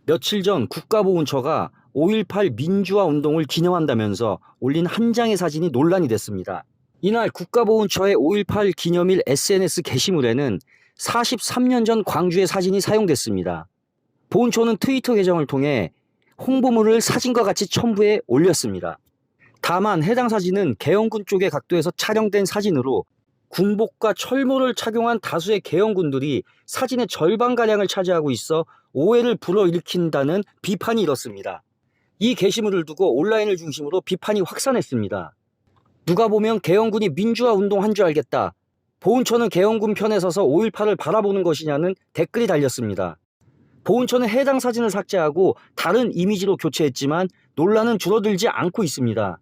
며칠 전 국가보훈처가 5.18 민주화 운동을 기념한다면서 올린 한 장의 사진이 논란이 됐습니다. 이날 국가보훈처의 5.18 기념일 SNS 게시물에는 43년 전 광주의 사진이 사용됐습니다. 보훈처는 트위터 계정을 통해 홍보물을 사진과 같이 첨부해 올렸습니다. 다만 해당 사진은 계엄군 쪽의 각도에서 촬영된 사진으로 군복과 철모를 착용한 다수의 계엄군들이 사진의 절반가량을 차지하고 있어 오해를 불러일으킨다는 비판이 일었습니다. 이 게시물을 두고 온라인을 중심으로 비판이 확산했습니다. 누가 보면 계엄군이 민주화 운동한 줄 알겠다. 보훈처는 계엄군 편에 서서 5.18을 바라보는 것이냐는 댓글이 달렸습니다. 보훈처는 해당 사진을 삭제하고 다른 이미지로 교체했지만 논란은 줄어들지 않고 있습니다.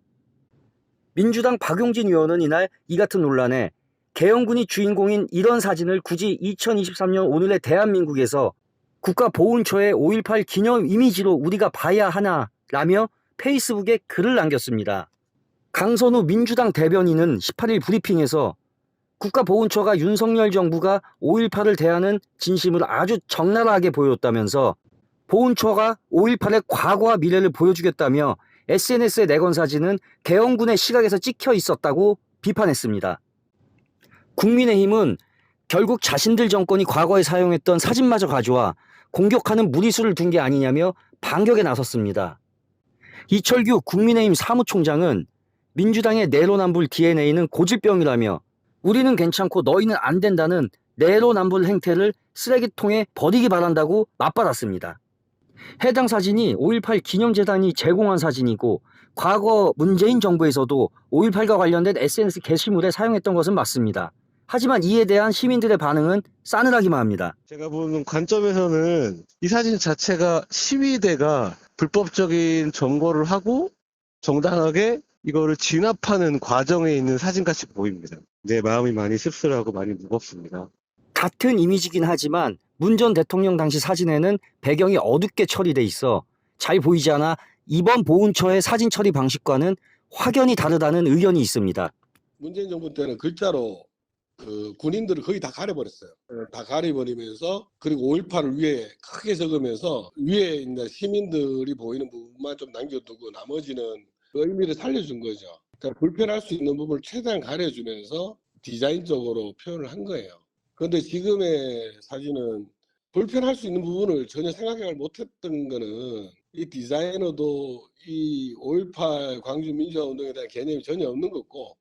민주당 박용진 의원은 이날 이 같은 논란에 계엄군이 주인공인 이런 사진을 굳이 2023년 오늘의 대한민국에서 국가보훈처의 5.18 기념 이미지로 우리가 봐야 하나 라며 페이스북에 글을 남겼습니다. 강선우 민주당 대변인은 18일 브리핑에서 국가보훈처가 윤석열 정부가 5.18을 대하는 진심을 아주 적나라하게 보였다면서 보훈처가 5.18의 과거와 미래를 보여주겠다며 SNS에 내건 사진은 계엄군의 시각에서 찍혀 있었다고 비판했습니다. 국민의힘은 결국 자신들 정권이 과거에 사용했던 사진마저 가져와 공격하는 무리수를 둔 게 아니냐며 반격에 나섰습니다. 이철규 국민의힘 사무총장은 민주당의 내로남불 DNA는 고질병이라며 우리는 괜찮고 너희는 안 된다는 내로남불 행태를 쓰레기통에 버리기 바란다고 맞받았습니다. 해당 사진이 5.18 기념재단이 제공한 사진이고 과거 문재인 정부에서도 5.18과 관련된 SNS 게시물에 사용했던 것은 맞습니다. 하지만 이에 대한 시민들의 반응은 싸늘하기만 합니다. 제가 보는 관점에서는 이 사진 자체가 시위대가 불법적인 점거를 하고 정당하게 이거를 진압하는 과정에 있는 사진같이 보입니다. 내 마음이 많이 씁쓸하고 많이 무겁습니다. 같은 이미지긴 하지만 문 전 대통령 당시 사진에는 배경이 어둡게 처리돼 있어 잘 보이지 않아 이번 보훈처의 사진 처리 방식과는 확연히 다르다는 의견이 있습니다. 문재인 정부 때는 글자로 군인들을 거의 다 가려버렸어요. 다 가려버리면서 그리고 5.18을 위에 크게 적으면서 위에 있는 시민들이 보이는 부분만 좀 남겨두고 나머지는 그 의미를 살려준 거죠. 그러니까 불편할 수 있는 부분을 최대한 가려주면서 디자인적으로 표현을 한 거예요. 그런데 지금의 사진은 불편할 수 있는 부분을 전혀 생각을 못했던 거는 이 디자이너도 이 5.18 광주 민주화 운동에 대한 개념이 전혀 없는 거고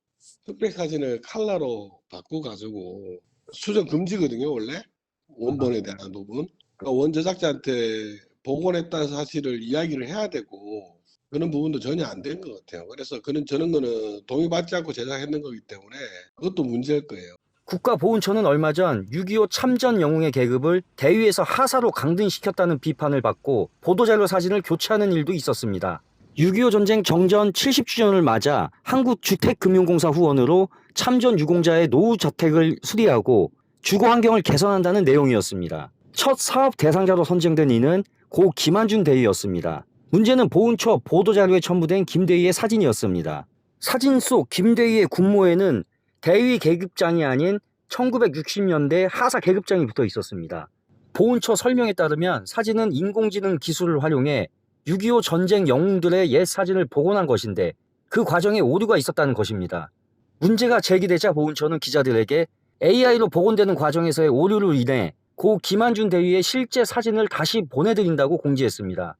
흑백 사진을 컬러로 바꿔가지고 수정 금지거든요, 원래. 원본에 대한 부분. 그러니까 원 제작자한테 복원했다는 사실을 이야기를 해야 되고 그런 부분도 전혀 안 된 것 같아요. 그래서 저런 거는 동의받지 않고 제작했는 거기 때문에 그것도 문제일 거예요. 국가보훈처는 얼마 전 6.25 참전 영웅의 계급을 대위에서 하사로 강등시켰다는 비판을 받고 보도자료 사진을 교체하는 일도 있었습니다. 6.25 전쟁 정전 70주년을 맞아 한국주택금융공사 후원으로 참전 유공자의 노후저택을 수리하고 주거 환경을 개선한다는 내용이었습니다. 첫 사업 대상자로 선정된 이는 고 김한준 대위였습니다. 문제는 보훈처 보도자료에 첨부된 김 대위의 사진이었습니다. 사진 속 김 대위의 군모에는 대위 계급장이 아닌 1960년대 하사 계급장이 붙어 있었습니다. 보훈처 설명에 따르면 사진은 인공지능 기술을 활용해 6.25 전쟁 영웅들의 옛 사진을 복원한 것인데 그 과정에 오류가 있었다는 것입니다. 문제가 제기되자 보훈처는 기자들에게 AI로 복원되는 과정에서의 오류로 인해 고 김한준 대위의 실제 사진을 다시 보내드린다고 공지했습니다.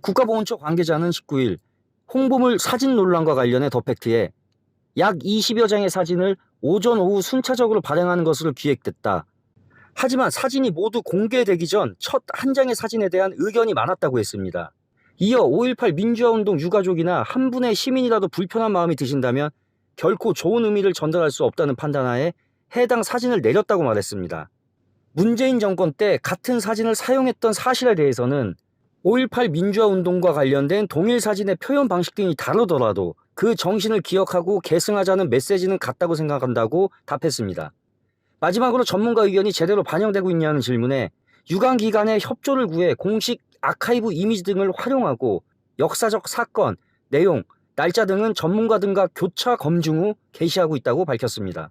국가보훈처 관계자는 19일 홍보물 사진 논란과 관련해 더 팩트에 약 20여 장의 사진을 오전 오후 순차적으로 발행하는 것으로 기획됐다. 하지만 사진이 모두 공개되기 전 첫 한 장의 사진에 대한 의견이 많았다고 했습니다. 이어 5.18 민주화운동 유가족이나 한 분의 시민이라도 불편한 마음이 드신다면 결코 좋은 의미를 전달할 수 없다는 판단하에 해당 사진을 내렸다고 말했습니다. 문재인 정권 때 같은 사진을 사용했던 사실에 대해서는 5.18 민주화운동과 관련된 동일 사진의 표현 방식 등이 다르더라도 그 정신을 기억하고 계승하자는 메시지는 같다고 생각한다고 답했습니다. 마지막으로 전문가 의견이 제대로 반영되고 있냐는 질문에 유관기관의 협조를 구해 공식 아카이브 이미지 등을 활용하고 역사적 사건, 내용, 날짜 등은 전문가 등과 교차 검증 후 게시하고 있다고 밝혔습니다.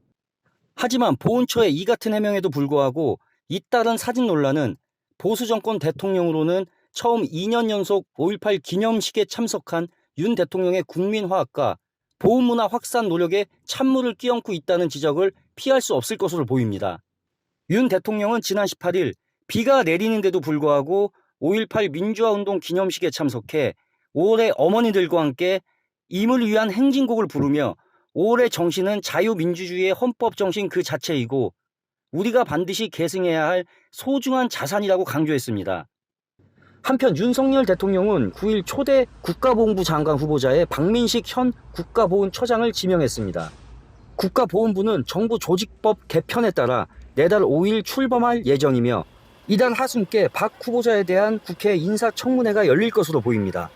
하지만 보훈처의 이 같은 해명에도 불구하고 잇따른 사진 논란은 보수 정권 대통령으로는 처음 2년 연속 5.18 기념식에 참석한 윤 대통령의 국민화합과 보훈문화 확산 노력에 찬물을 끼얹고 있다는 지적을 피할 수 없을 것으로 보입니다. 윤 대통령은 지난 18일 비가 내리는데도 불구하고 5.18 민주화운동 기념식에 참석해 5월의 어머니들과 함께 임을 위한 행진곡을 부르며 5월의 정신은 자유민주주의의 헌법 정신 그 자체이고 우리가 반드시 계승해야 할 소중한 자산이라고 강조했습니다. 한편 윤석열 대통령은 9일 초대 국가보훈부 장관 후보자에 박민식 현 국가보훈처장을 지명했습니다. 국가보훈부는 정부 조직법 개편에 따라 내달 5일 출범할 예정이며 이달 하순께 박 후보자에 대한 국회 인사청문회가 열릴 것으로 보입니다.